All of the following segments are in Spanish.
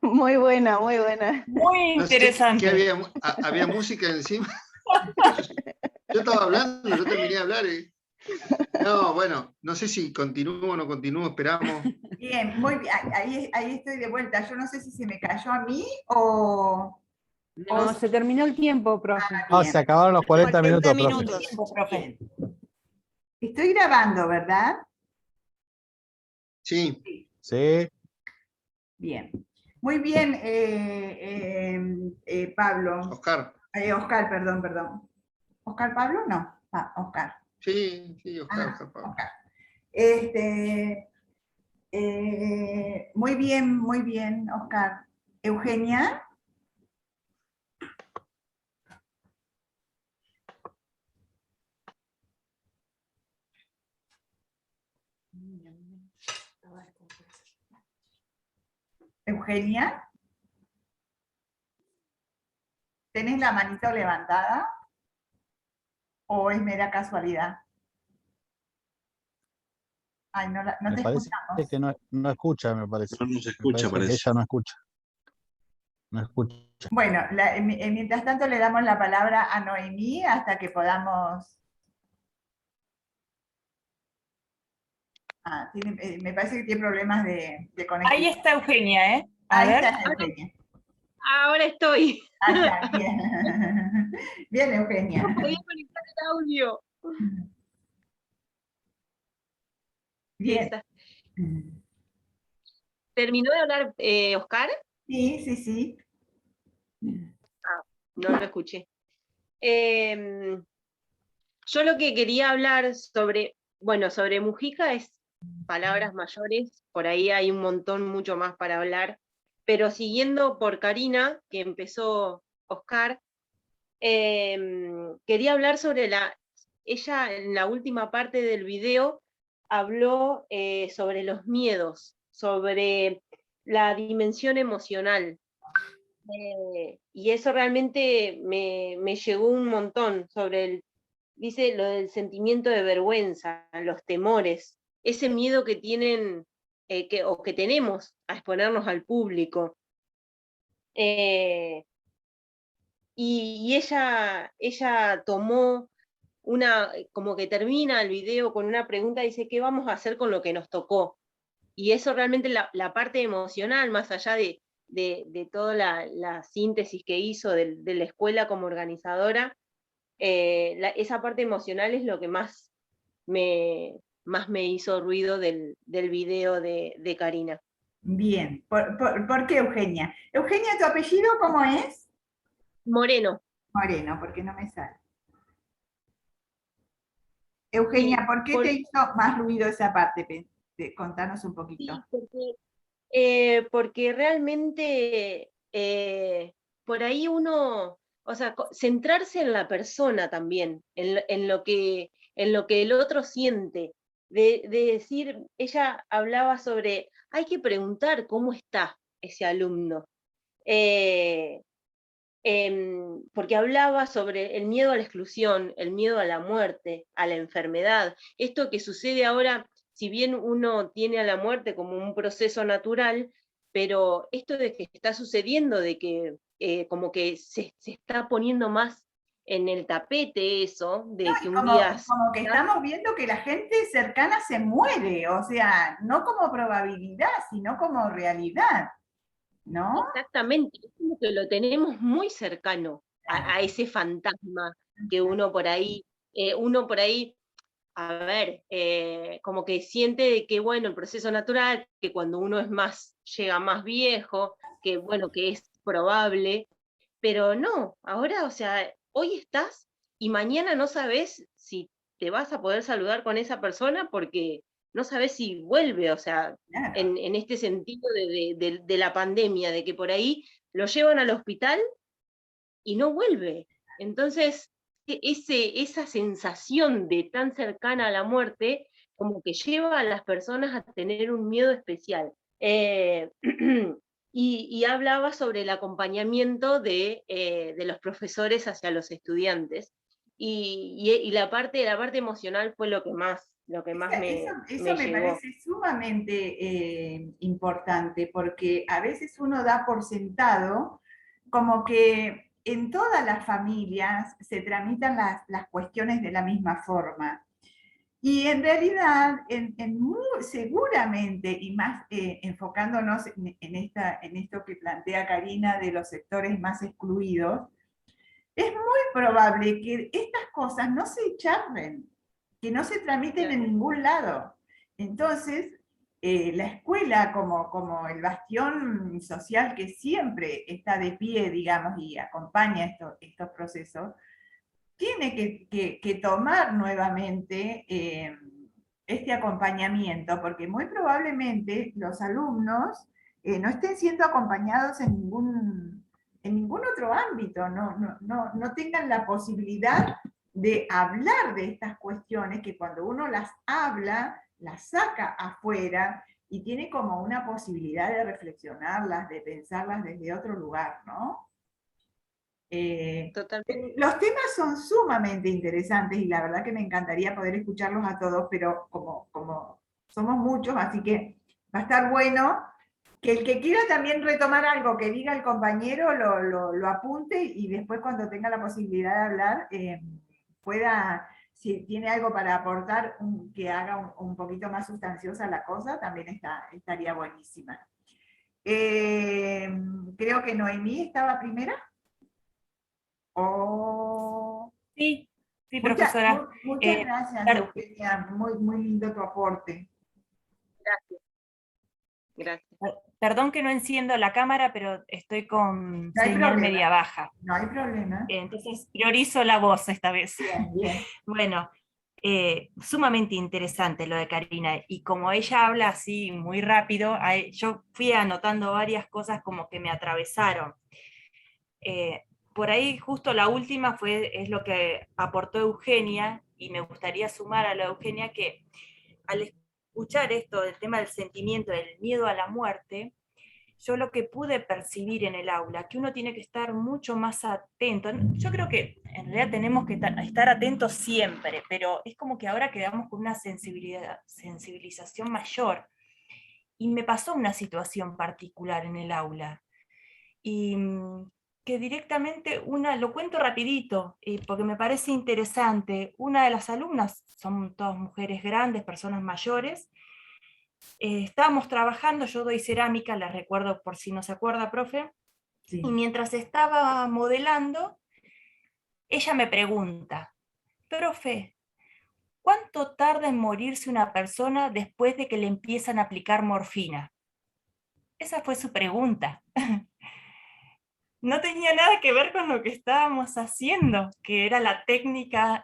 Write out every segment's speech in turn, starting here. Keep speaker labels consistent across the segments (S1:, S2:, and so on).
S1: Muy buena, muy buena.
S2: Muy
S3: No sé,
S2: interesante.
S3: ¿qué había? ¿Había música encima? Yo estaba hablando, yo terminé de hablar. No, bueno, no sé si continúo o no continúo, esperamos.
S4: Bien, muy bien. Ahí estoy de vuelta. Yo no sé si se me cayó a mí o...
S5: No, se terminó el tiempo, profe.
S4: bien.
S6: se acabaron los 40 minutos,
S2: 40
S6: profe.
S2: minutos.
S4: Tiempo, profe. Estoy grabando, ¿verdad?
S3: Sí,
S6: Sí,
S4: Bien. Muy bien, Pablo.
S3: Oscar.
S4: Oscar, perdón. ¿Oscar Pablo? No. Oscar.
S3: Sí, Oscar, Pablo.
S4: Oscar. Muy bien, Oscar. Eugenia. Eugenia. ¿Tenés la manito levantada? ¿O es mera casualidad? Ay, no
S6: me
S4: te
S6: parece
S4: escuchamos.
S6: que no escucha, me parece.
S7: No se escucha,
S6: Me parece que ella no escucha. No escucha.
S4: Bueno, mientras tanto le damos la palabra a Noemí hasta que podamos... me parece que tiene problemas de conectividad.
S2: Ahí está Eugenia, ¿eh?
S4: Ahí está Eugenia.
S8: Ahora estoy.
S4: Ahí está, bien. Bien, Eugenia.
S8: No podía conectar el audio.
S4: Bien.
S8: ¿Terminó de hablar Oscar?
S4: Sí.
S8: No lo escuché. Yo lo que quería hablar sobre Mujica es palabras mayores, por ahí hay un montón, mucho más para hablar, pero siguiendo por Karina, que empezó Oscar, quería hablar sobre ella en la última parte del video habló sobre los miedos, sobre la dimensión emocional. Y eso realmente me llegó un montón dice lo del sentimiento de vergüenza, los temores, ese miedo que tienen que tenemos a exponernos al público. Y ella tomó como que termina el video con una pregunta, dice, ¿qué vamos a hacer con lo que nos tocó? Y eso realmente la parte emocional, más allá de toda la síntesis que hizo de la escuela como organizadora, esa parte emocional es lo que más me hizo ruido del video de Karina.
S4: Bien. ¿Por qué Eugenia? Eugenia, ¿tu apellido cómo es?
S8: Moreno.
S4: Moreno, porque no me sale. Eugenia, sí, ¿por qué te hizo más ruido esa parte? Contanos un poquito.
S8: Sí, porque realmente por ahí uno, o sea, centrarse en la persona también, en lo que el otro siente, de decir, ella hablaba sobre, hay que preguntar cómo está ese alumno, porque hablaba sobre el miedo a la exclusión, el miedo a la muerte, a la enfermedad, esto que sucede ahora. Si bien uno tiene a la muerte como un proceso natural, pero esto de que está sucediendo, de que como que se está poniendo más en el tapete eso, de que un día...
S4: Como que estamos viendo que la gente cercana se muere, o sea, no como probabilidad, sino como realidad, ¿no?
S8: Exactamente, es como que lo tenemos muy cercano a ese fantasma que uno por ahí, a ver, como que siente de que, bueno, el proceso natural, que cuando uno es llega más viejo, que bueno, que es probable, pero no, ahora, o sea, hoy estás y mañana no sabes si te vas a poder saludar con esa persona porque no sabes si vuelve, o sea,
S4: Claro.
S8: en este sentido de la pandemia, de que por ahí lo llevan al hospital y no vuelve. Entonces, esa sensación de tan cercana a la muerte, como que lleva a las personas a tener un miedo especial. Y hablaba sobre el acompañamiento de los profesores hacia los estudiantes. Y la parte emocional fue lo que más lo que más me
S4: Eso me
S8: llegó.
S4: parece sumamente importante, porque a veces uno da por sentado como que en todas las familias se tramitan las cuestiones de la misma forma. Y en realidad, seguramente, y más enfocándonos en esto que plantea Karina de los sectores más excluidos, es muy probable que estas cosas no se charlen, que no se tramiten en ningún lado. Entonces, la escuela como el bastión social que siempre está de pie, digamos, y acompaña estos procesos, tiene que tomar nuevamente este acompañamiento, porque muy probablemente los alumnos no estén siendo acompañados en ningún otro ámbito, no tengan la posibilidad de hablar de estas cuestiones que cuando uno las habla, las saca afuera y tiene como una posibilidad de reflexionarlas, de pensarlas desde otro lugar, ¿no?
S8: Totalmente.
S4: Los temas son sumamente interesantes y la verdad que me encantaría poder escucharlos a todos, pero como somos muchos, así que va a estar bueno que el que quiera también retomar algo que diga el compañero lo apunte y después cuando tenga la posibilidad de hablar pueda, si tiene algo para aportar, que haga un poquito más sustanciosa la cosa, también estaría buenísima. Creo que Noemí estaba primera. Oh.
S2: Sí,
S4: Muchas
S2: profesora.
S4: gracias, Eugenia. Muy lindo tu aporte.
S8: Gracias.
S2: Perdón que no enciendo la cámara, pero estoy con
S4: No hay
S2: señal
S4: problema.
S2: media baja.
S4: No hay problema.
S2: Entonces priorizo la voz esta vez.
S4: Bien, bien.
S2: Bueno, sumamente interesante lo de Karina, y como ella habla así muy rápido, yo fui anotando varias cosas como que me atravesaron. Por ahí justo la última es lo que aportó Eugenia, y me gustaría sumar a la Eugenia que al escuchar esto, el tema del sentimiento, del miedo a la muerte, yo lo que pude percibir en el aula, que uno tiene que estar mucho más atento. Yo creo que en realidad tenemos que estar atentos siempre, pero es como que ahora quedamos con una sensibilización mayor. Y me pasó una situación particular en el aula, y que directamente lo cuento rapidito, porque me parece interesante. Una de las alumnas, son todas mujeres grandes, personas mayores, estábamos trabajando, yo doy cerámica, la recuerdo por si no se acuerda, profe,
S4: Sí.
S2: y mientras estaba modelando, ella me pregunta, profe, ¿cuánto tarda en morirse una persona después de que le empiezan a aplicar morfina? Esa fue su pregunta. No tenía nada que ver con lo que estábamos haciendo, que era la técnica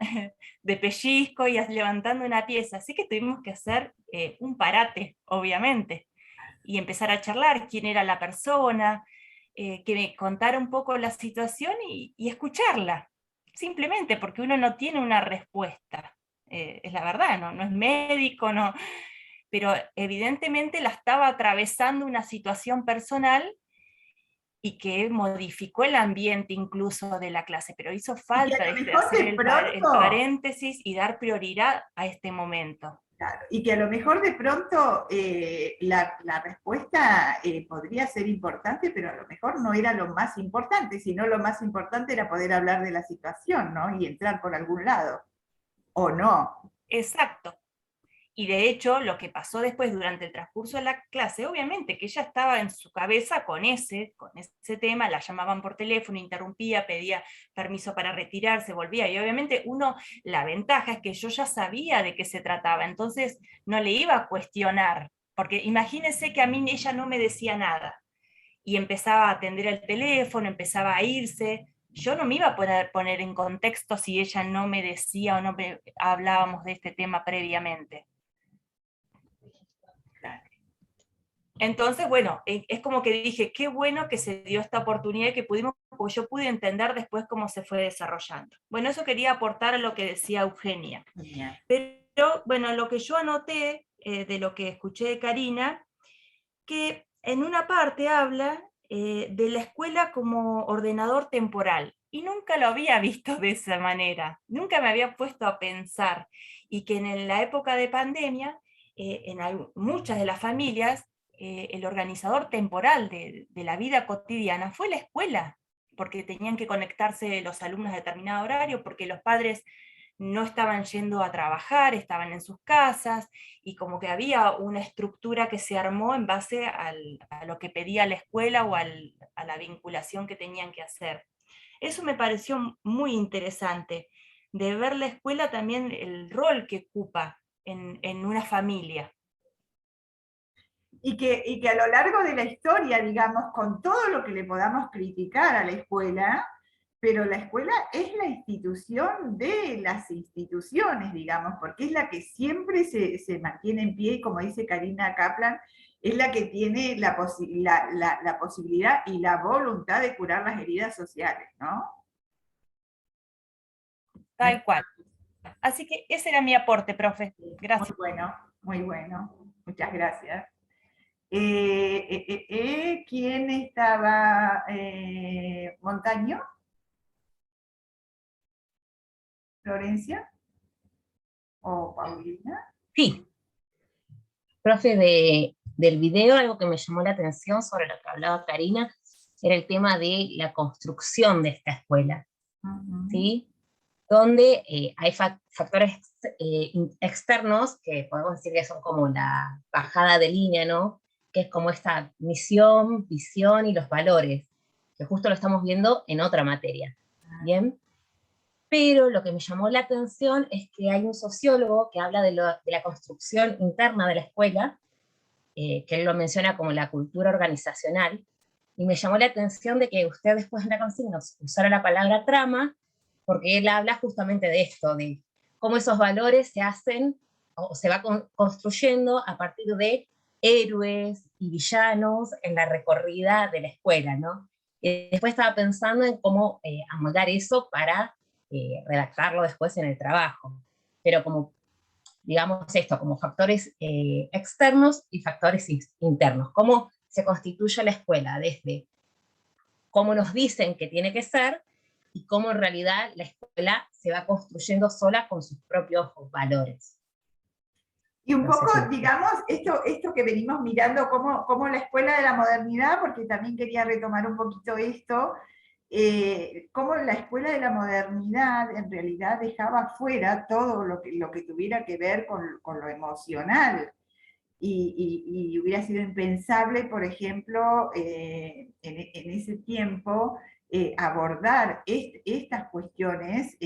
S2: de pellizco y levantando una pieza. Así que tuvimos que hacer un parate, obviamente, y empezar a charlar quién era la persona, que me contara un poco la situación y escucharla, simplemente porque uno no tiene una respuesta. Es la verdad, no es médico, no, pero evidentemente la estaba atravesando una situación personal y que modificó el ambiente incluso de la clase, pero hizo falta hacer el paréntesis y dar prioridad a este momento.
S4: Claro, y que a lo mejor de pronto la respuesta podría ser importante, pero a lo mejor no era lo más importante, sino lo más importante era poder hablar de la situación, ¿no? Y entrar por algún lado, ¿o no?
S2: Exacto. Y de hecho, lo que pasó después durante el transcurso de la clase, obviamente que ella estaba en su cabeza con ese tema, la llamaban por teléfono, interrumpía, pedía permiso para retirarse, volvía, y obviamente la ventaja es que yo ya sabía de qué se trataba, entonces no le iba a cuestionar, porque imagínense que a mí ella no me decía nada, y empezaba a atender el teléfono, empezaba a irse. Yo no me iba a poner en contexto si ella no me decía o no hablábamos de este tema previamente. Entonces, bueno, es como que dije, qué bueno que se dio esta oportunidad y que pudimos, porque yo pude entender después cómo se fue desarrollando. Bueno, eso quería aportar a lo que decía Eugenia.
S4: Genial.
S2: Pero, bueno, lo que yo anoté de lo que escuché de Karina, que en una parte habla de la escuela como ordenador temporal. y nunca lo había visto de esa manera, nunca me había puesto a pensar, y que en la época de pandemia, muchas de las familias, el organizador temporal de la vida cotidiana fue la escuela, porque tenían que conectarse los alumnos a determinado horario, porque los padres no estaban yendo a trabajar, estaban en sus casas, y como que había una estructura que se armó en base a lo que pedía la escuela o a la vinculación que tenían que hacer. Eso me pareció muy interesante, de ver la escuela también el rol que ocupa en una familia.
S4: Y que a lo largo de la historia, digamos, con todo lo que le podamos criticar a la escuela, pero la escuela es la institución de las instituciones, digamos, porque es la que siempre se mantiene en pie, y como dice Karina Kaplan, es la que tiene la posibilidad y la voluntad de curar las heridas sociales, ¿no?
S2: Tal cual. Así que ese era mi aporte, profe. Gracias.
S4: Muy bueno. Muchas gracias. ¿Quién estaba? ¿Montaño? ¿Florencia? ¿O Paulina?
S7: Sí, profe, del video algo que me llamó la atención sobre lo que hablaba Karina era el tema de la construcción de esta escuela, ¿sí? Donde hay factores externos que podemos decir que son como la bajada de línea, ¿no? Que es como esta misión, visión y los valores, que justo lo estamos viendo en otra materia, ¿bien? Pero lo que me llamó la atención es que hay un sociólogo que habla de la construcción interna de la escuela, que él lo menciona como la cultura organizacional, y me llamó la atención de que usted después en la consigna usara la palabra trama, porque él habla justamente de esto, de cómo esos valores se hacen o se va construyendo a partir de héroes y villanos en la recorrida de la escuela, ¿no? Y después estaba pensando en cómo amoldar eso para redactarlo después en el trabajo. Pero como, digamos esto, como factores externos y factores internos. Cómo se constituye la escuela desde cómo nos dicen que tiene que ser y cómo en realidad la escuela se va construyendo sola con sus propios valores.
S4: Y un poco, digamos, esto que venimos mirando, como la escuela de la modernidad, porque también quería retomar un poquito esto, cómo la escuela de la modernidad en realidad dejaba fuera todo lo que tuviera que ver con lo emocional. Y hubiera sido impensable, por ejemplo, en ese tiempo, abordar estas cuestiones,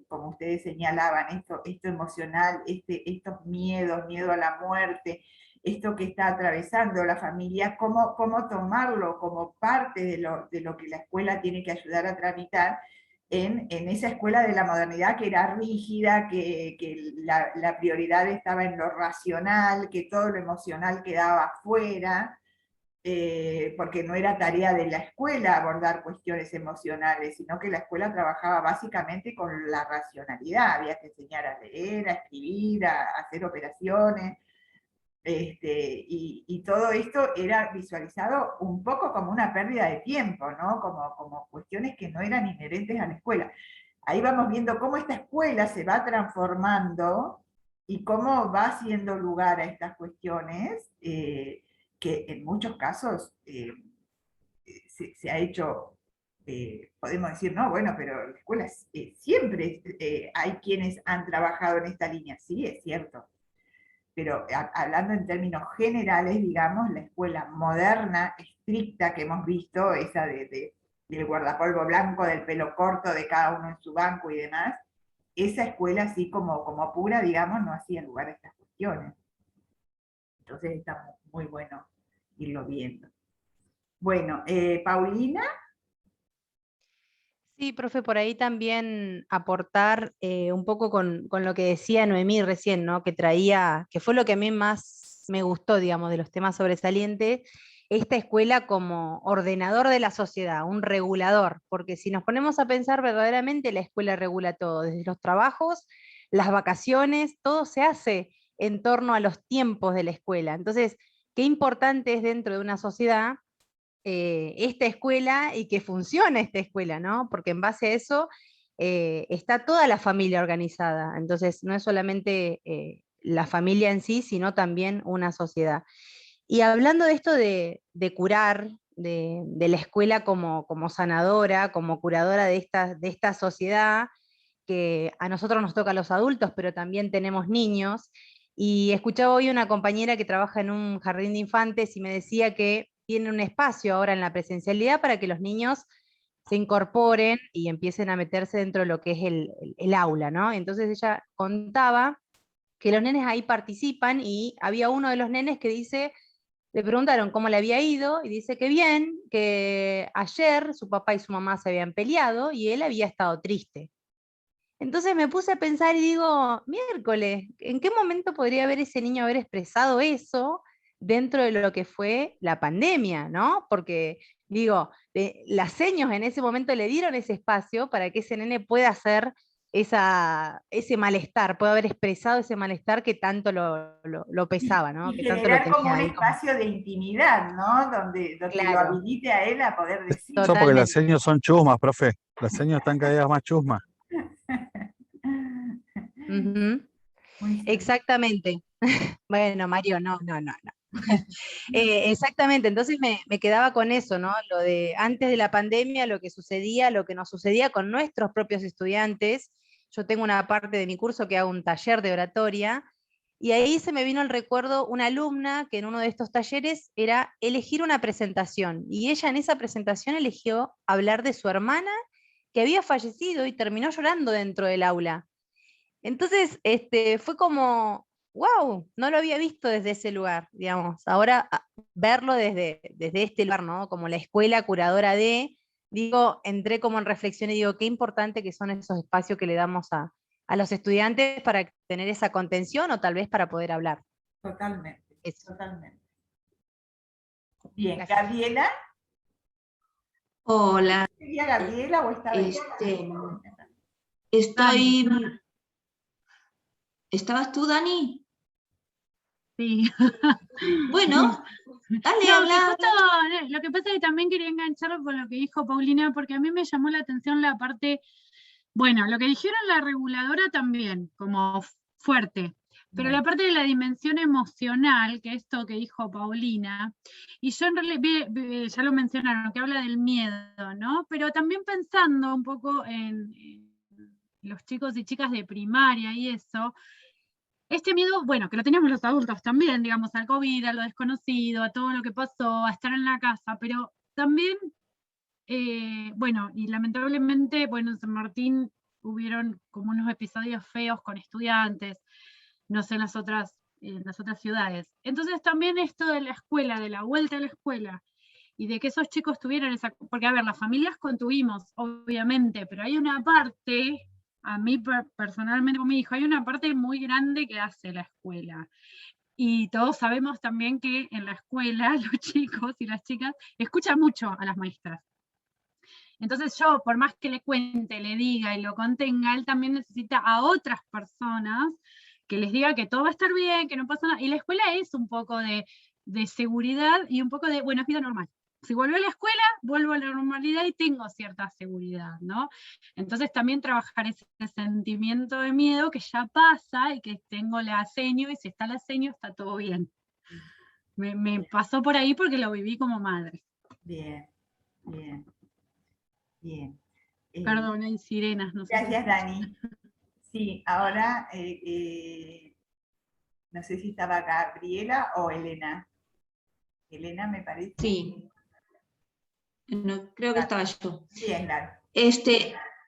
S4: como ustedes señalaban, esto emocional, estos miedos, miedo a la muerte, esto que está atravesando la familia, cómo tomarlo como parte de lo que la escuela tiene que ayudar a tramitar en esa escuela de la modernidad que era rígida, que la prioridad estaba en lo racional, que todo lo emocional quedaba fuera, porque no era tarea de la escuela abordar cuestiones emocionales, sino que la escuela trabajaba básicamente con la racionalidad, había que enseñar a leer, a escribir, a hacer operaciones, y todo esto era visualizado un poco como una pérdida de tiempo, ¿no? Como cuestiones que no eran inherentes a la escuela. Ahí vamos viendo cómo esta escuela se va transformando y cómo va haciendo lugar a estas cuestiones, que en muchos casos se ha hecho, podemos decir, no, bueno, pero la escuela siempre hay quienes han trabajado en esta línea, sí, es cierto, pero hablando en términos generales, digamos, la escuela moderna, estricta que hemos visto, esa del guardapolvo blanco, del pelo corto de cada uno en su banco y demás, esa escuela así como pura, digamos, no hacía lugar a estas cuestiones. Entonces está muy bueno irlo viendo. Bueno, Paulina.
S5: Sí, profe, por ahí también aportar un poco con lo que decía Noemí recién, ¿no? Que traía, que fue lo que a mí más me gustó, digamos, de los temas sobresalientes, esta escuela como ordenador de la sociedad, un regulador, porque si nos ponemos a pensar verdaderamente, la escuela regula todo, desde los trabajos, las vacaciones, todo se hace en torno a los tiempos de la escuela. Entonces, qué importante es dentro de una sociedad esta escuela y que funcione esta escuela, ¿no? Porque en base a eso está toda la familia organizada, entonces no es solamente la familia en sí, sino también una sociedad. Y hablando de esto de curar, de la escuela como sanadora, como curadora de esta sociedad, que a nosotros nos toca a los adultos, pero también tenemos niños, y escuchaba hoy una compañera que trabaja en un jardín de infantes y me decía que tiene un espacio ahora en la presencialidad para que los niños se incorporen y empiecen a meterse dentro de lo que es el aula, ¿no? Entonces ella contaba que los nenes ahí participan y había uno de los nenes que dice, le preguntaron cómo le había ido y dice que bien, que ayer su papá y su mamá se habían peleado y él había estado triste. Entonces me puse a pensar y digo, miércoles, ¿en qué momento podría haber ese niño haber expresado eso dentro de lo que fue la pandemia, ¿no? Porque digo, las seños en ese momento le dieron ese espacio para que ese nene pueda hacer ese malestar, pueda haber expresado ese malestar que tanto lo pesaba, ¿no?
S4: Y
S5: Que tanto lo
S4: generar como
S5: tenía
S4: un
S5: ahí como...
S4: espacio de intimidad, ¿no? Donde lo
S5: Claro,
S4: habilite a él a poder decir.
S6: Eso porque las
S5: totalmente.
S6: señas son chusmas, profe. Las señas están cada vez más chusmas.
S5: Ujú,
S4: Muy cierto.
S5: exactamente. Bueno, Mario, no, no, no, no. Exactamente, entonces me quedaba con eso, ¿no? Lo de antes de la pandemia, lo que sucedía, lo que nos sucedía con nuestros propios estudiantes. Yo tengo una parte de mi curso que hago un taller de oratoria, y ahí se me vino al recuerdo una alumna que en uno de estos talleres era elegir una presentación, y ella en esa presentación eligió hablar de su hermana que había fallecido y terminó llorando dentro del aula. Entonces, fue como, wow, no lo había visto desde ese lugar, digamos. Ahora verlo desde este lugar, ¿no? Como la escuela curadora digo, entré como en reflexión y digo, qué importante que son esos espacios que le damos a los estudiantes para tener esa contención o tal vez para poder hablar.
S4: Totalmente,
S5: Eso.
S4: totalmente. Bien,
S5: Gracias.
S4: Gabriela,
S9: Hola,
S4: ¿sería Gabriela o estaba
S9: estoy. ¿Estabas tú, Dani?
S10: Sí.
S9: Bueno, dale,
S10: No, que
S9: habla.
S10: justo lo que pasa es que también quería engancharlo con lo que dijo Paulina, porque a mí me llamó la atención la parte, bueno, lo que dijeron la reguladora también, como fuerte, pero la parte de la dimensión emocional, que esto que dijo Paulina, y yo en realidad, ya lo mencionaron, que habla del miedo, ¿no? Pero también pensando un poco en los chicos y chicas de primaria y eso, este miedo, bueno, que lo teníamos los adultos también, digamos, al COVID, a lo desconocido, a todo lo que pasó, a estar en la casa, pero también, bueno, y lamentablemente, bueno, en San Martín hubieron como unos episodios feos con estudiantes, no sé, en las otras ciudades. Entonces también esto de la escuela, de la vuelta a la escuela, y de que esos chicos tuvieran esa, porque a ver, las familias contuvimos, obviamente, pero hay una parte, a mí personalmente con mi hijo, hay una parte muy grande que hace la escuela. Y todos sabemos también que en la escuela los chicos y las chicas escuchan mucho a las maestras. Entonces yo, por más que le cuente, le diga y lo contenga, él también necesita a otras personas que les diga que todo va a estar bien, que no pasa nada. Y la escuela es un poco de seguridad y un poco de, bueno, es vida normal. Si vuelvo a la escuela, vuelvo a la normalidad y tengo cierta seguridad, ¿no? Entonces también trabajar ese sentimiento de miedo que ya pasa y que tengo la seño, y si está la seño está todo bien. Me pasó por ahí porque lo viví como madre.
S4: Bien, bien, bien.
S10: Perdón, hay sirenas, no sé.
S4: Gracias, Dani. Sí, ahora no sé si estaba Gabriela o Elena. Elena, me parece.
S9: Sí. No, creo que estaba yo.
S4: Bien, claro.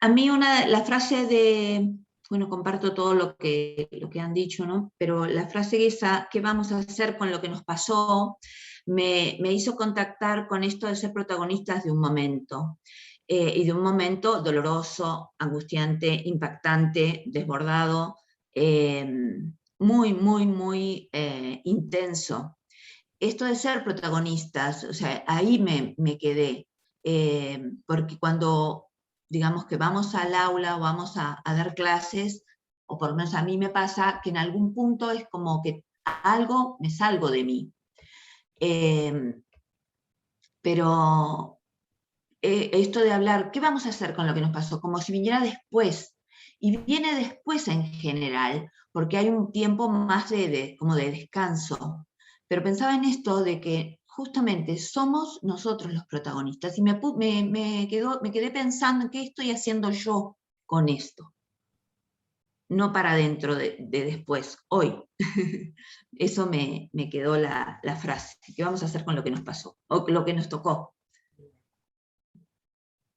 S9: A mí la frase de, bueno, comparto todo lo que han dicho, ¿no? Pero la frase esa, ¿qué vamos a hacer con lo que nos pasó? Me hizo contactar con esto de ser protagonistas de un momento. Y de un momento doloroso, angustiante, impactante, desbordado, muy, muy, muy intenso. Esto de ser protagonistas, o sea, ahí me quedé, porque cuando, digamos que vamos al aula o vamos a dar clases, o por lo menos a mí me pasa que en algún punto es como que algo me salgo de mí. pero esto de hablar, ¿qué vamos a hacer con lo que nos pasó? Como si viniera después, y viene después en general, porque hay un tiempo más como de descanso. Pero pensaba en esto de que justamente somos nosotros los protagonistas, y me quedé pensando en qué estoy haciendo yo con esto. No para dentro de después, hoy. Eso me quedó la frase. ¿Qué vamos a hacer con lo que nos pasó? O lo que nos tocó.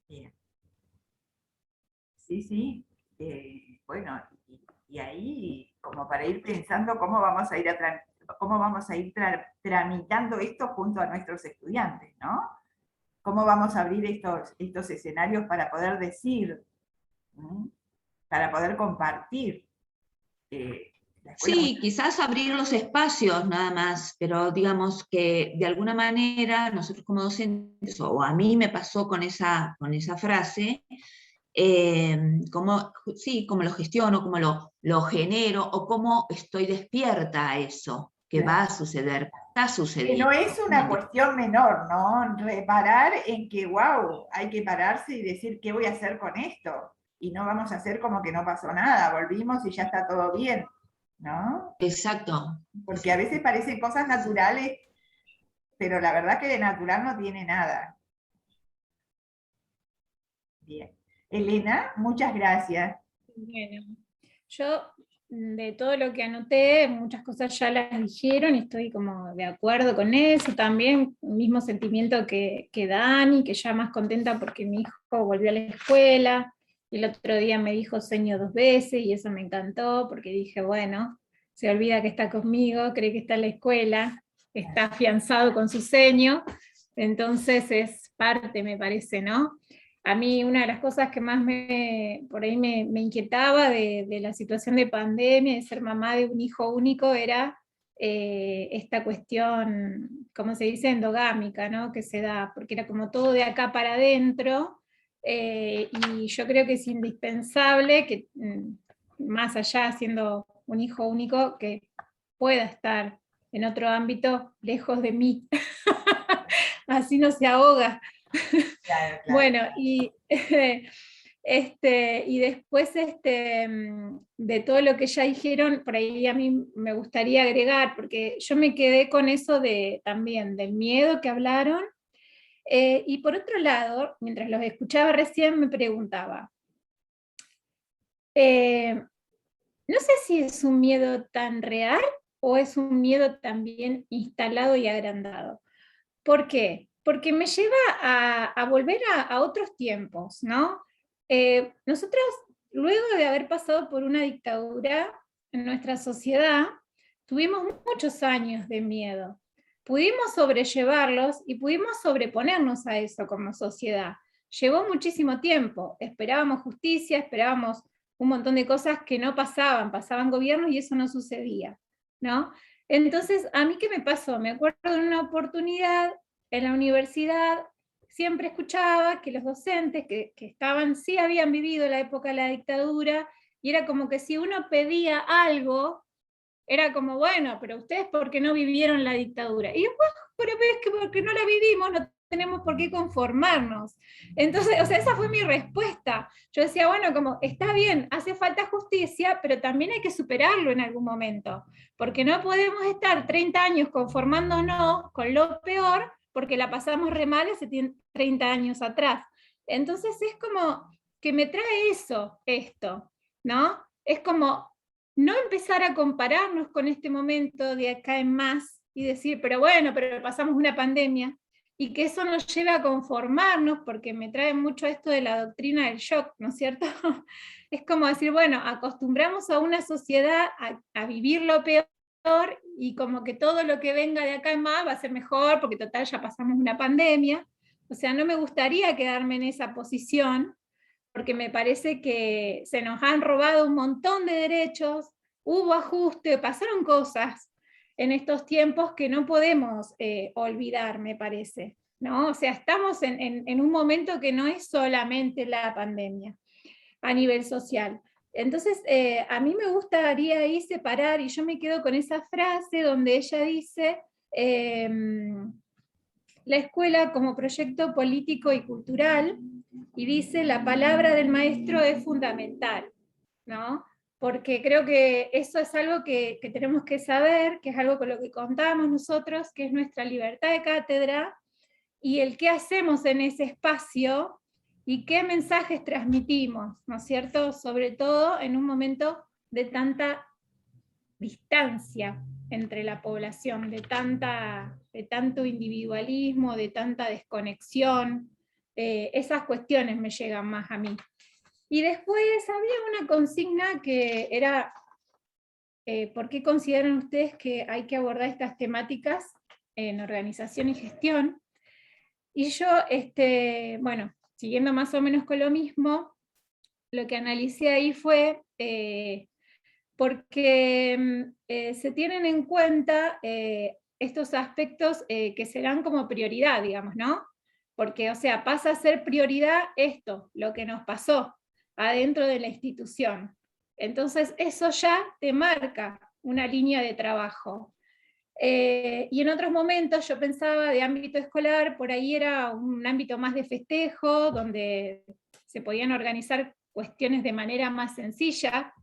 S2: Bien.
S4: Sí, sí. Bueno, y ahí, como para ir pensando cómo vamos a ir, tramitando esto junto a nuestros estudiantes, ¿no? ¿Cómo vamos a abrir estos escenarios para poder decir, ¿no? Para poder compartir?
S9: Sí, quizás abrir los espacios nada más, pero digamos que de alguna manera nosotros como docentes, o a mí me pasó con esa frase, cómo lo gestiono, cómo lo genero, o cómo estoy despierta a eso que va a suceder, está
S4: Que
S9: sucediendo.
S4: no es una cuestión menor, ¿no? Reparar en que, wow, hay que pararse y decir, ¿qué voy a hacer con esto? Y no vamos a hacer como que no pasó nada, volvimos y ya está todo bien, ¿no?
S9: Exacto.
S4: Porque a veces parecen cosas naturales, pero la verdad que de natural no tiene nada. Bien. Elena, muchas gracias.
S10: Bueno, yo de todo lo que anoté, muchas cosas ya las dijeron y estoy como de acuerdo con eso. También el mismo sentimiento que Dani, que ya más contenta porque mi hijo volvió a la escuela. El otro día me dijo seño 2 veces y eso me encantó porque dije, bueno, se olvida que está conmigo, cree que está en la escuela, está afianzado con su seño, entonces es parte, me parece, ¿no? A mí una de las cosas que más por ahí me inquietaba de la situación de pandemia, de ser mamá de un hijo único, era esta cuestión, ¿cómo se dice?, endogámica, ¿no? Que se da, porque era como todo de acá para adentro, y yo creo que es indispensable que, más allá siendo un hijo único, que pueda estar en otro ámbito lejos de mí. Así no se ahoga.
S4: Claro.
S10: Bueno, y, y después de todo lo que ya dijeron, por ahí a mí me gustaría agregar, porque yo me quedé con eso también del miedo que hablaron, y por otro lado, mientras los escuchaba recién me preguntaba, no sé si es un miedo tan real o es un miedo también instalado y agrandado. ¿Por qué? Porque me lleva a volver a otros tiempos, ¿no? Nosotros, luego de haber pasado por una dictadura en nuestra sociedad, tuvimos muchos años de miedo. Pudimos sobrellevarlos y pudimos sobreponernos a eso como sociedad. Llevó muchísimo tiempo, esperábamos justicia, esperábamos un montón de cosas que no pasaban gobiernos y eso no sucedía, ¿no? Entonces, ¿a mí qué me pasó? Me acuerdo de una oportunidad en la universidad, siempre escuchaba que los docentes que sí habían vivido la época de la dictadura, y era como que si uno pedía algo, era como, bueno, pero ustedes ¿por qué no vivieron la dictadura? Y yo, bueno, pero ves que porque no la vivimos, no tenemos por qué conformarnos. Entonces, o sea, esa fue mi respuesta. Yo decía, bueno, como está bien, hace falta justicia, pero también hay que superarlo en algún momento, porque no podemos estar 30 años conformándonos con lo peor, porque la pasamos re mal hace 30 años atrás. Entonces es como que me trae esto, ¿no? Es como no empezar a compararnos con este momento de acá en más y decir, pero bueno, pero pasamos una pandemia, y que eso nos lleve a conformarnos, porque me trae mucho esto de la doctrina del shock, ¿no es cierto? Es como decir, bueno, acostumbramos a una sociedad a vivir lo peor, y como que todo lo que venga de acá en más va a ser mejor, porque total ya pasamos una pandemia. O sea, no me gustaría quedarme en esa posición, porque me parece que se nos han robado un montón de derechos, hubo ajuste, pasaron cosas en estos tiempos que no podemos olvidar, me parece, ¿no? O sea, estamos en un momento que no es solamente la pandemia a nivel social. Entonces, a mí me gustaría ahí separar, y yo me quedo con esa frase donde ella dice,
S11: la escuela como proyecto político y cultural, y dice la palabra del maestro es fundamental, ¿no? Porque creo que eso es algo que tenemos que saber, que es algo con lo que contamos nosotros, que es nuestra libertad de cátedra, y el qué hacemos en ese espacio, y qué mensajes transmitimos, ¿no es cierto? Sobre todo en un momento de tanta distancia entre la población, de tanto individualismo, de tanta desconexión. Esas cuestiones me llegan más a mí. Y después había una consigna que era, ¿por qué consideran ustedes que hay que abordar estas temáticas en organización y gestión? Y yo, bueno, siguiendo más o menos con lo mismo, lo que analicé ahí fue porque se tienen en cuenta estos aspectos que serán como prioridad, digamos, ¿no? Porque, o sea, pasa a ser prioridad esto, lo que nos pasó adentro de la institución. Entonces, eso ya te marca una línea de trabajo. Y en otros momentos yo pensaba de ámbito escolar, por ahí era un ámbito más de festejo, donde se podían organizar cuestiones de manera más sencilla,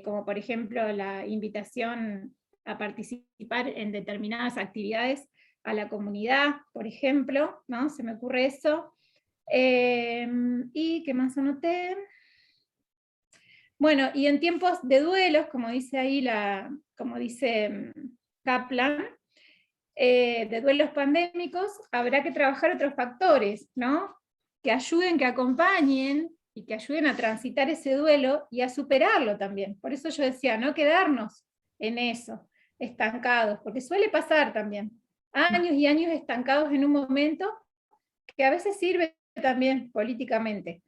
S11: como por ejemplo la invitación a participar en determinadas actividades a la comunidad, por ejemplo, ¿no? Se me ocurre eso. ¿Y qué más anoté? Bueno, y en tiempos de duelos, como dice ahí como dice Kaplan, de duelos pandémicos, habrá que trabajar otros factores, ¿no? Que ayuden, que acompañen, y que ayuden a transitar ese duelo y a superarlo también. Por eso yo decía, no quedarnos en eso, estancados, porque suele pasar también. Años y años estancados en un momento que a veces sirve también políticamente.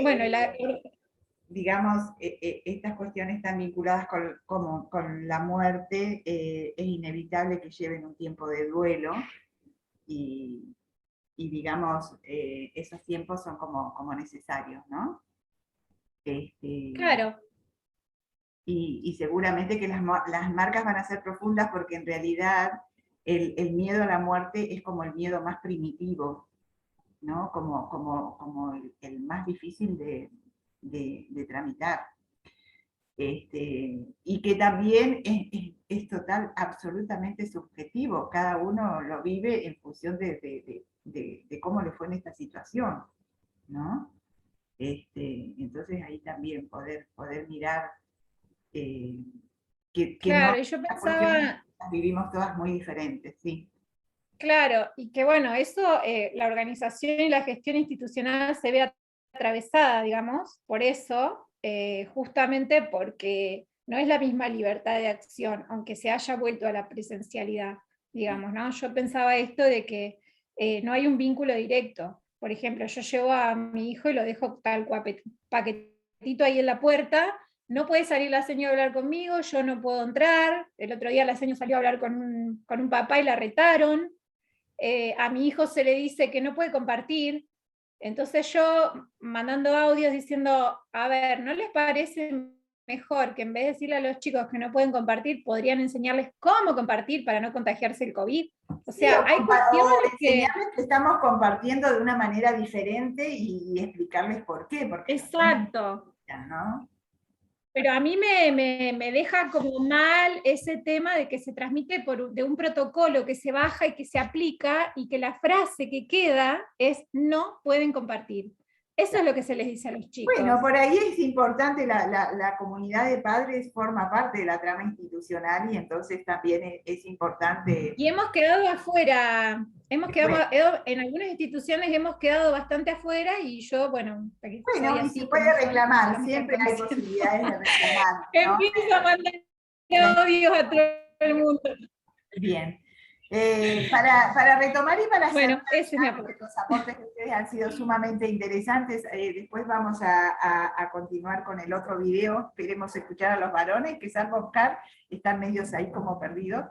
S11: Bueno,
S4: digamos, estas cuestiones están vinculadas con la muerte, es inevitable que lleven un tiempo de duelo, y digamos, esos tiempos son como necesarios, ¿no?
S11: Claro.
S4: Y seguramente que las marcas van a ser profundas, porque en realidad el miedo a la muerte es como el miedo más primitivo, ¿no? Como el más difícil de tramitar. Y que también es absolutamente subjetivo, cada uno lo vive en función de cómo le fue en esta situación, ¿no? Entonces ahí también poder mirar que
S11: claro,
S4: no,
S11: y yo
S4: las
S11: pensaba,
S4: cuestiones las vivimos todas muy diferentes, sí.
S11: claro, y que bueno, eso, la organización y la gestión institucional se ve atravesada, digamos, por eso, justamente porque no es la misma libertad de acción, aunque se haya vuelto a la presencialidad, digamos, ¿no? Yo pensaba esto de que no hay un vínculo directo. Por ejemplo, yo llevo a mi hijo y lo dejo tal paquetito ahí en la puerta, no puede salir la señora a hablar conmigo, yo no puedo entrar. El otro día la señora salió a hablar con un papá y la retaron. A mi hijo se le dice que no puede compartir. Entonces yo mandando audios diciendo, a ver, ¿no les parece mejor que en vez de decirle a los chicos que no pueden compartir, podrían enseñarles cómo compartir para no contagiarse el COVID? O sea, hay cuestiones
S4: enseñarles que estamos compartiendo de una manera diferente y explicarles por qué. Porque
S11: exacto.
S4: ¿no?
S11: Pero a mí me deja como mal ese tema de que se transmite de un protocolo que se baja y que se aplica, y que la frase que queda es no pueden compartir. Eso es lo que se les dice a los chicos.
S4: Bueno, por ahí es importante, la comunidad de padres forma parte de la trama institucional, y entonces también es importante.
S11: Y hemos quedado afuera, en algunas instituciones hemos quedado bastante afuera, y yo, bueno,
S4: bueno, y se puede reclamar, siempre hay posibilidades de reclamar, ¿no?
S11: Empiezo a mandar odios a todo el mundo.
S4: Bien. Para retomar y para
S11: bueno,
S4: cerrar, los aportes de ustedes han sido sumamente interesantes. Después vamos a continuar con el otro video. Queremos escuchar a los varones, que salvo Oscar, están medios ahí como perdidos.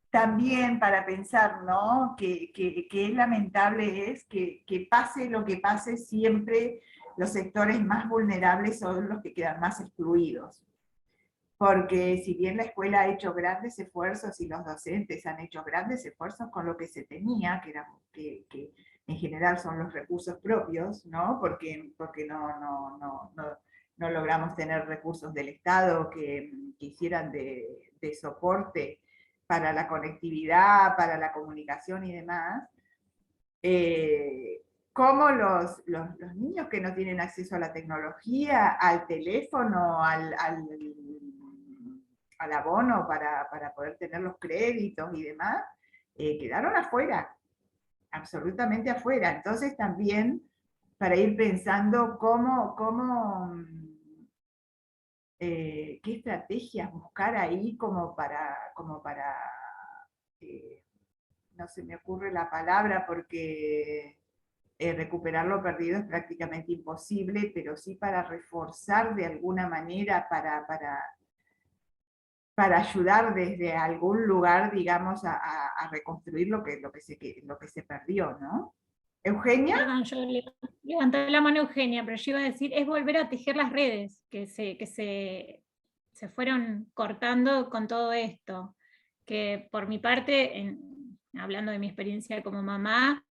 S4: También para pensar, ¿no? que es lamentable es que pase lo que pase, siempre los sectores más vulnerables son los que quedan más excluidos. porque si bien la escuela ha hecho grandes esfuerzos y los docentes han hecho grandes esfuerzos con lo que se tenía, que en general son los recursos propios, ¿no? Porque no logramos tener recursos del Estado que hicieran de soporte para la conectividad, para la comunicación y demás, cómo los niños que no tienen acceso a la tecnología, al teléfono, al abono para poder tener los créditos y demás, quedaron afuera, absolutamente afuera. Entonces también para ir pensando qué estrategias buscar ahí como para no se me ocurre la palabra porque recuperar lo perdido es prácticamente imposible, pero sí para reforzar de alguna manera, para ayudar desde algún lugar, digamos, a reconstruir lo que se perdió, ¿no? ¿Eugenia?
S11: Perdón, yo levanté la mano Eugenia, pero yo iba a decir, es volver a tejer las redes que se fueron cortando con todo esto. Que por mi parte, hablando de mi experiencia como mamá,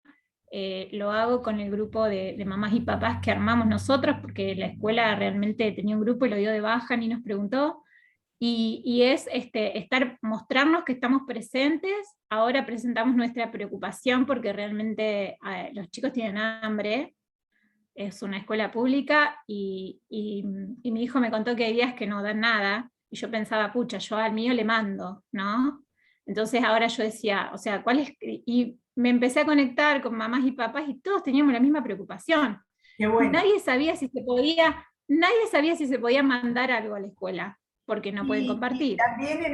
S11: lo hago con el grupo de mamás y papás que armamos nosotros, porque la escuela realmente tenía un grupo y lo dio de baja, ni nos preguntó. Y es mostrarnos que estamos presentes. Ahora presentamos nuestra preocupación porque realmente los chicos tienen hambre, es una escuela pública y mi hijo me contó que hay días que no dan nada, y yo pensaba, pucha, yo al mío le mando, ¿no? Entonces ahora yo decía, o sea, ¿cuál es? Y me empecé a conectar con mamás y papás y todos teníamos la misma preocupación.
S4: Qué bueno.
S11: Nadie sabía si se podía mandar algo a la escuela, porque no pueden compartir.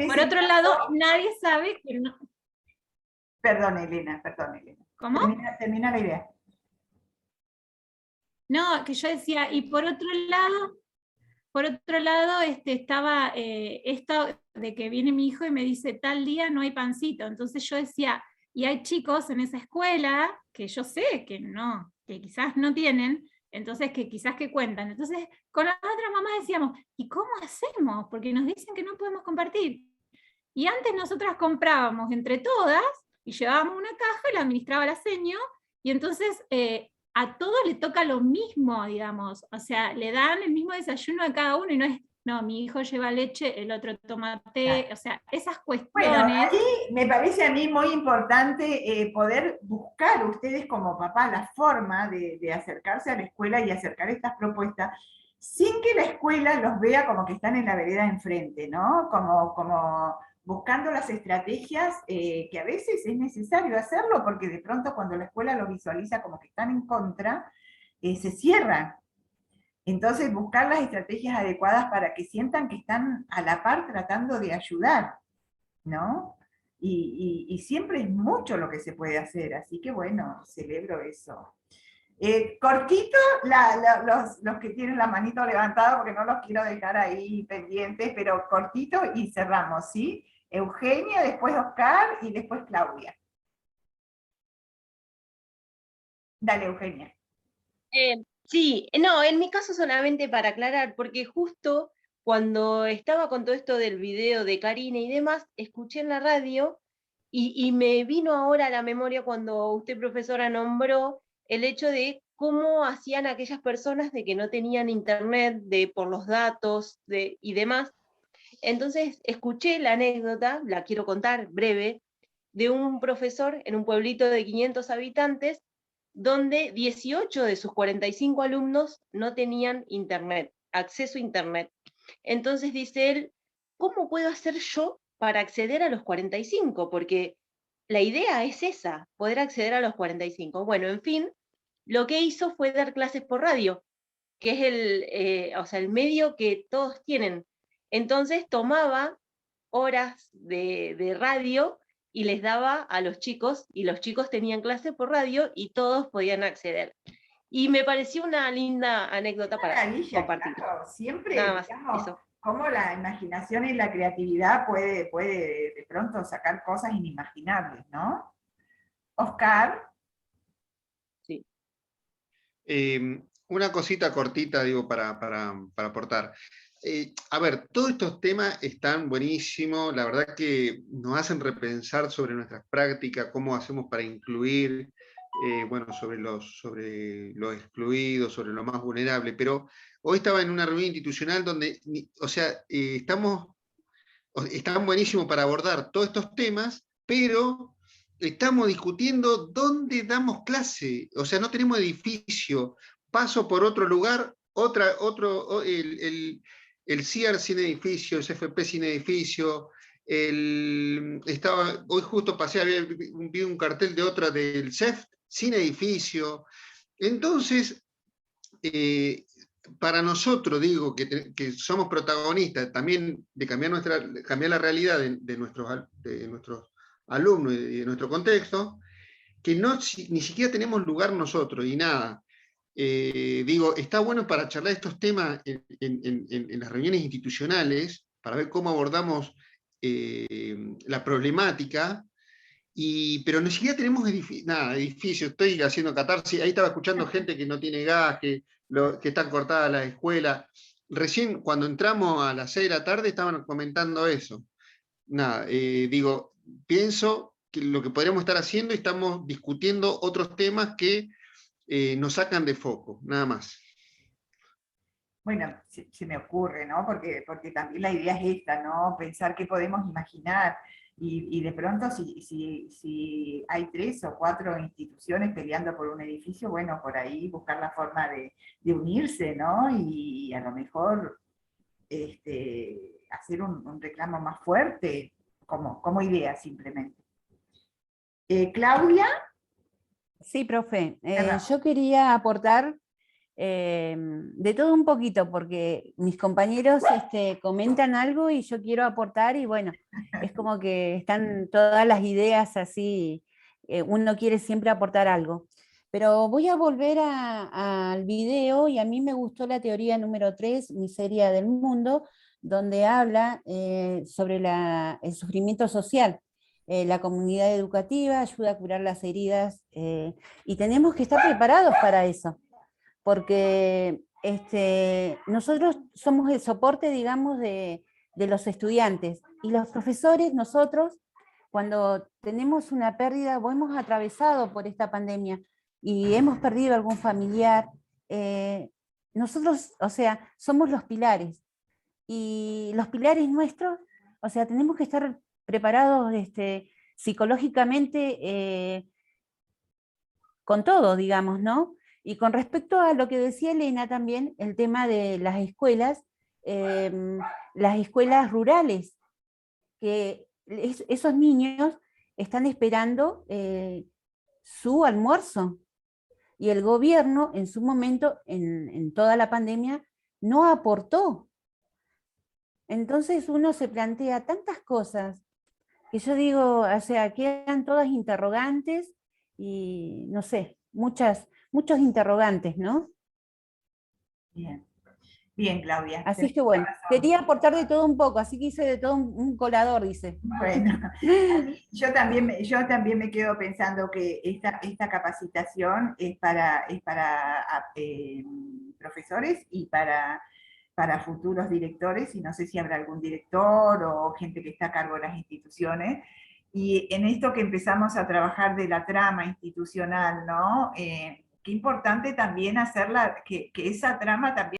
S11: Por otro lado, nadie sabe que no.
S4: Perdón, Elena.
S11: ¿Cómo?
S4: Termina la idea.
S11: No, que yo decía, y por otro lado estaba esto de que viene mi hijo y me dice, tal día no hay pancito. Entonces yo decía, y hay chicos en esa escuela que yo sé que no, que quizás no tienen, entonces que quizás que cuentan. Entonces con las otras mamás decíamos, ¿y cómo hacemos? Porque nos dicen que no podemos compartir. Y antes nosotras comprábamos entre todas y llevábamos una caja y la administraba la seño, y entonces a todos le toca lo mismo, digamos, o sea, le dan el mismo desayuno a cada uno y no es, no, mi hijo lleva leche, el otro toma té, o sea, esas cuestiones.
S4: Bueno, ahí me parece a mí muy importante poder buscar ustedes como papá la forma de acercarse a la escuela y acercar estas propuestas sin que la escuela los vea como que están en la vereda enfrente, ¿no? Como buscando las estrategias que a veces es necesario hacerlo, porque de pronto cuando la escuela lo visualiza como que están en contra, se cierran. Entonces buscar las estrategias adecuadas para que sientan que están a la par tratando de ayudar, ¿no? Y siempre es mucho lo que se puede hacer, así que bueno, celebro eso. Cortito, los que tienen la manito levantada, porque no los quiero dejar ahí pendientes, pero cortito y cerramos, ¿sí? Eugenia, después Oscar y después Claudia. Dale, Eugenia.
S8: Sí, no, en mi caso solamente para aclarar, porque justo cuando estaba con todo esto del video de Karina y demás, escuché en la radio y me vino ahora a la memoria cuando usted, profesora, nombró el hecho de cómo hacían aquellas personas de que no tenían internet, por los datos y demás. Entonces escuché la anécdota, la quiero contar breve, de un profesor en un pueblito de 500 habitantes, donde 18 de sus 45 alumnos no tenían internet, acceso a internet. Entonces dice él, ¿cómo puedo hacer yo para acceder a los 45? Porque la idea es esa, poder acceder a los 45. Bueno, en fin, lo que hizo fue dar clases por radio, que es el medio que todos tienen. Entonces tomaba horas de radio y les daba a los chicos, y los chicos tenían clase por radio y todos podían acceder. Y me pareció una linda anécdota para compartir.
S4: Claro, siempre,
S8: nada más,
S4: digamos,
S8: eso.
S4: cómo la imaginación y la creatividad puede de pronto sacar cosas inimaginables, ¿no? Oscar.
S8: Sí.
S3: Una cosita cortita, digo, para aportar. A ver, todos estos temas están buenísimos, la verdad que nos hacen repensar sobre nuestras prácticas, cómo hacemos para incluir, bueno, sobre los excluidos, sobre lo más vulnerable, pero hoy estaba en una reunión institucional donde, o sea, están buenísimos para abordar todos estos temas, pero estamos discutiendo dónde damos clase, o sea, no tenemos edificio, paso por otro lugar, el CIAR sin edificio, el CFP sin edificio, hoy justo pasé, vi un cartel de otra del CEF sin edificio. Entonces, para nosotros, digo, que somos protagonistas también de cambiar la realidad de nuestros alumnos y de nuestro contexto, que ni siquiera tenemos lugar nosotros y nada. Digo, está bueno para charlar estos temas en las reuniones institucionales, para ver cómo abordamos la problemática, pero ni siquiera tenemos edificio, estoy haciendo catarsis, ahí estaba escuchando gente que no tiene gas, que están cortadas las escuelas. Recién cuando entramos a las 6 de la tarde estaban comentando eso. Nada, digo, pienso que lo que podríamos estar haciendo, estamos discutiendo otros temas que nos sacan de foco, nada más.
S4: Bueno, se me ocurre, ¿no? Porque también la idea es esta, ¿no? Pensar qué podemos imaginar. Y de pronto, si hay 3 o 4 instituciones peleando por un edificio, bueno, por ahí buscar la forma de unirse, ¿no? Y a lo mejor hacer un reclamo más fuerte, como idea simplemente. Claudia.
S12: Sí, profe. Yo quería aportar de todo un poquito, porque mis compañeros comentan algo y yo quiero aportar, y bueno, es como que están todas las ideas así, uno quiere siempre aportar algo. Pero voy a volver al video, y a mí me gustó la teoría número 3, Miseria del Mundo, donde habla sobre el sufrimiento social. La comunidad educativa ayuda a curar las heridas, y tenemos que estar preparados para eso, porque nosotros somos el soporte, digamos, de los estudiantes, y los profesores, nosotros, cuando tenemos una pérdida, o hemos atravesado por esta pandemia, y hemos perdido algún familiar, nosotros, o sea, somos los pilares, y los pilares nuestros, o sea, tenemos que estar preparados psicológicamente con todo, digamos, ¿no? Y con respecto a lo que decía Elena también, el tema de las escuelas rurales, que esos niños están esperando su almuerzo, y el gobierno en su momento, en toda la pandemia, no aportó. Entonces uno se plantea tantas cosas, que yo digo, o sea, quedan todas interrogantes, y no sé, muchos interrogantes, ¿no?
S4: Bien, bien, Claudia.
S12: Así es que bueno, quería aportar de todo un poco, así que hice de todo un colador, dice.
S4: Bueno, yo también me quedo pensando que esta capacitación es para profesores y para futuros directores, y no sé si habrá algún director o gente que está a cargo de las instituciones. Y en esto que empezamos a trabajar de la trama institucional, ¿no? Qué importante también hacerla, que esa trama también